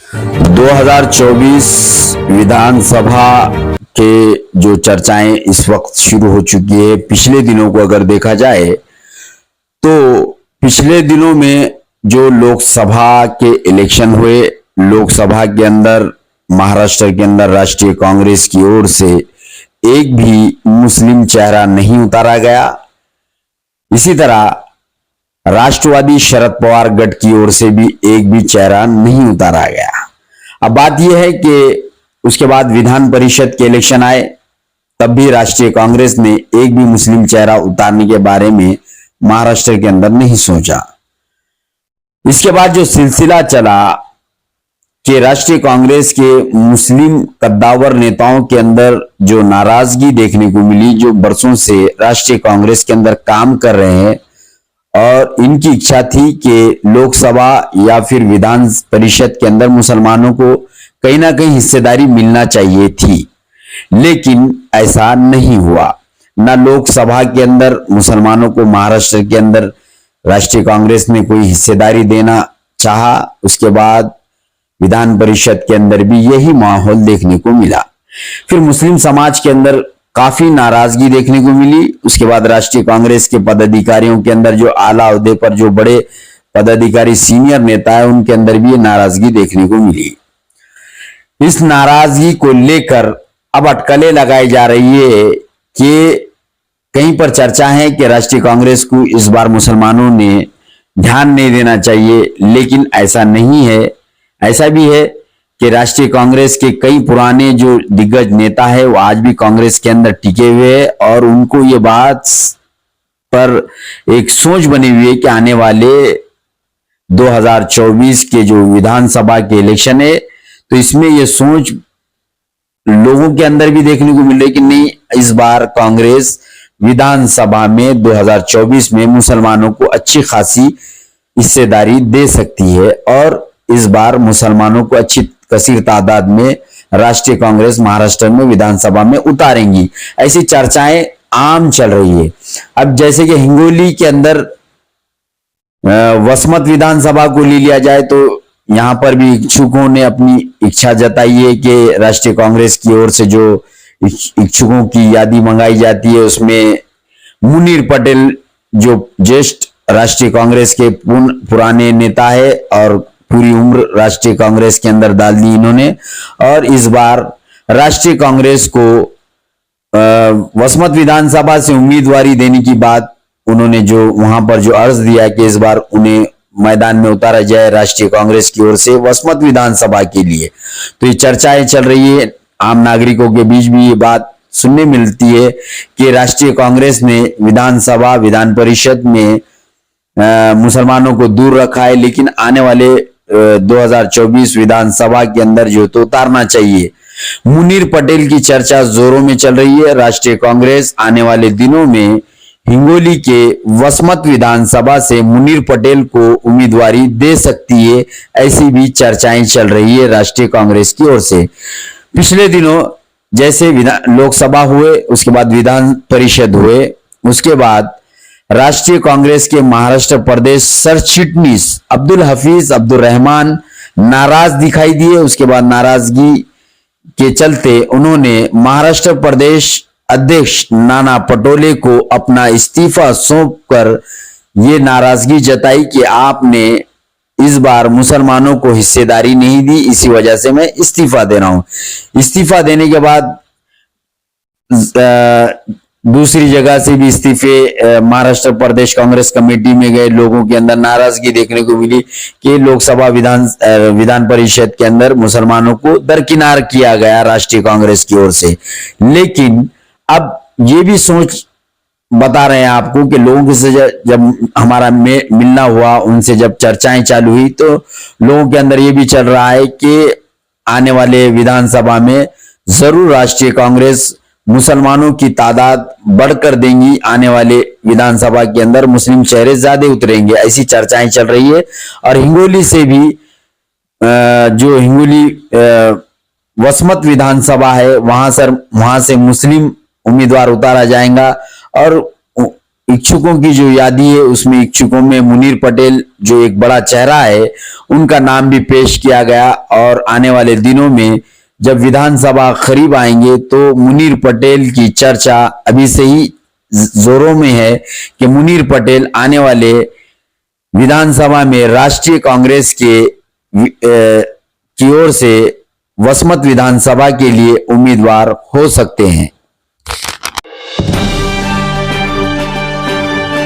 2024 विधानसभा के जो चर्चाएं इस वक्त शुरू हो चुकी है। पिछले दिनों को अगर देखा जाए तो पिछले दिनों में जो लोकसभा के इलेक्शन हुए, लोकसभा के अंदर महाराष्ट्र के अंदर राष्ट्रीय कांग्रेस की ओर से एक भी मुस्लिम चेहरा नहीं उतारा गया। इसी तरह राष्ट्रवादी शरद पवार गठ की ओर से भी एक भी चेहरा नहीं उतारा गया। अब बात यह है कि उसके बाद विधान परिषद के इलेक्शन आए, तब भी राष्ट्रीय कांग्रेस ने एक भी मुस्लिम चेहरा उतारने के बारे में महाराष्ट्र के अंदर नहीं सोचा। इसके बाद जो सिलसिला चला कि राष्ट्रीय कांग्रेस के मुस्लिम कद्दावर नेताओं के अंदर जो नाराजगी देखने को मिली, जो बरसों से राष्ट्रीय कांग्रेस के अंदर काम कर रहे हैं और इनकी इच्छा थी कि लोकसभा या फिर विधान परिषद के अंदर मुसलमानों को कहीं ना कहीं हिस्सेदारी मिलना चाहिए थी, लेकिन ऐसा नहीं हुआ। ना लोकसभा के अंदर मुसलमानों को महाराष्ट्र के अंदर राष्ट्रीय कांग्रेस ने कोई हिस्सेदारी देना चाहा, उसके बाद विधान परिषद के अंदर भी यही माहौल देखने को मिला। फिर मुस्लिम समाज के अंदर काफी नाराजगी देखने को मिली। उसके बाद राष्ट्रीय कांग्रेस के पदाधिकारियों के अंदर जो आला ओहदे पर जो बड़े पदाधिकारी सीनियर नेता है, उनके अंदर भी ये नाराजगी देखने को मिली। इस नाराजगी को लेकर अब अटकलें लगाई जा रही है कि कहीं पर चर्चा है कि राष्ट्रीय कांग्रेस को इस बार मुसलमानों ने ध्यान नहीं देना चाहिए, लेकिन ऐसा नहीं है। ऐसा भी है कि राष्ट्रीय कांग्रेस के कई पुराने जो दिग्गज नेता है वो आज भी कांग्रेस के अंदर टिके हुए हैं और उनको ये बात पर एक सोच बनी हुई है कि आने वाले 2024 के जो विधानसभा के इलेक्शन है, तो इसमें ये सोच लोगों के अंदर भी देखने को मिल रही है कि नहीं, इस बार कांग्रेस विधानसभा में 2024 में मुसलमानों को अच्छी खासी हिस्सेदारी दे सकती है और इस बार मुसलमानों को अच्छी कसीर तादाद में राष्ट्रीय कांग्रेस महाराष्ट्र में विधानसभा में उतारेंगी। ऐसी चर्चाएं आम चल रही है। अब जैसे कि हिंगोली के अंदर वसमत विधानसभा को ले लिया जाए तो यहां पर भी इच्छुकों ने अपनी इच्छा जताई है कि राष्ट्रीय कांग्रेस की ओर से जो इच्छुकों की यादी मंगाई जाती है उसमें मुनीर पटेल जो ज्येष्ठ राष्ट्रीय कांग्रेस के पुराने नेता है और पूरी उम्र राष्ट्रीय कांग्रेस के अंदर डाल दी इन्होंने, और इस बार राष्ट्रीय कांग्रेस को वसमत विधानसभा से उम्मीदवारी देने की बात उन्होंने जो वहां पर जो अर्ज दिया कि इस बार उन्हें मैदान में उतारा जाए राष्ट्रीय कांग्रेस की ओर से वसमत विधानसभा के लिए। तो ये चर्चाएं चल रही है, आम नागरिकों के बीच भी ये बात सुनने मिलती है कि राष्ट्रीय कांग्रेस ने विधानसभा विधान परिषद में मुसलमानों को दूर रखा है, लेकिन आने वाले 2024 विधानसभा के अंदर जो तो उतारना चाहिए। मुनीर पटेल की चर्चा जोरों में चल रही है। राष्ट्रीय कांग्रेस आने वाले दिनों में हिंगोली के वसमत विधानसभा से मुनीर पटेल को उम्मीदवारी दे सकती है, ऐसी भी चर्चाएं चल रही है राष्ट्रीय कांग्रेस की ओर से। पिछले दिनों जैसे लोकसभा हुए, उसके बाद विधान परिषद हुए, उसके बाद राष्ट्रीय कांग्रेस के महाराष्ट्र प्रदेश सरचिटनीस अब्दुल हफीज अब्दुल रहमान नाराज दिखाई दिए। उसके बाद नाराजगी के चलते उन्होंने महाराष्ट्र प्रदेश अध्यक्ष नाना पटोले को अपना इस्तीफा सौंपकर ये नाराजगी जताई कि आपने इस बार मुसलमानों को हिस्सेदारी नहीं दी, इसी वजह से मैं इस्तीफा दे रहा हूं। इस्तीफा देने के बाद दूसरी जगह से भी इस्तीफे महाराष्ट्र प्रदेश कांग्रेस कमेटी में गए लोगों के अंदर नाराजगी देखने को मिली कि लोकसभा विधान परिषद के अंदर मुसलमानों को दरकिनार किया गया राष्ट्रीय कांग्रेस की ओर से। लेकिन अब ये भी सोच बता रहे हैं आपको कि लोगों से जब हमारा मिलना हुआ, उनसे जब चर्चाएं चालू हुई, तो लोगों के अंदर ये भी चल रहा है कि आने वाले विधानसभा में जरूर राष्ट्रीय कांग्रेस मुसलमानों की तादाद बढ़कर देंगी। आने वाले विधानसभा के अंदर मुस्लिम चेहरे ज्यादा उतरेंगे, ऐसी चर्चाएं चल रही है। और हिंगोली से भी जो हिंगोली वसमत विधानसभा है वहां से मुस्लिम उम्मीदवार उतारा जाएगा और इच्छुकों की जो यादी है उसमें इच्छुकों में मुनीर पटेल जो एक बड़ा चेहरा है उनका नाम भी पेश किया गया। और आने वाले दिनों में जब विधानसभा करीब आएंगे तो मुनीर पटेल की चर्चा अभी से ही जोरों में है कि मुनीर पटेल आने वाले विधानसभा में राष्ट्रीय कांग्रेस के की ओर से वसमत विधानसभा के लिए उम्मीदवार हो सकते हैं।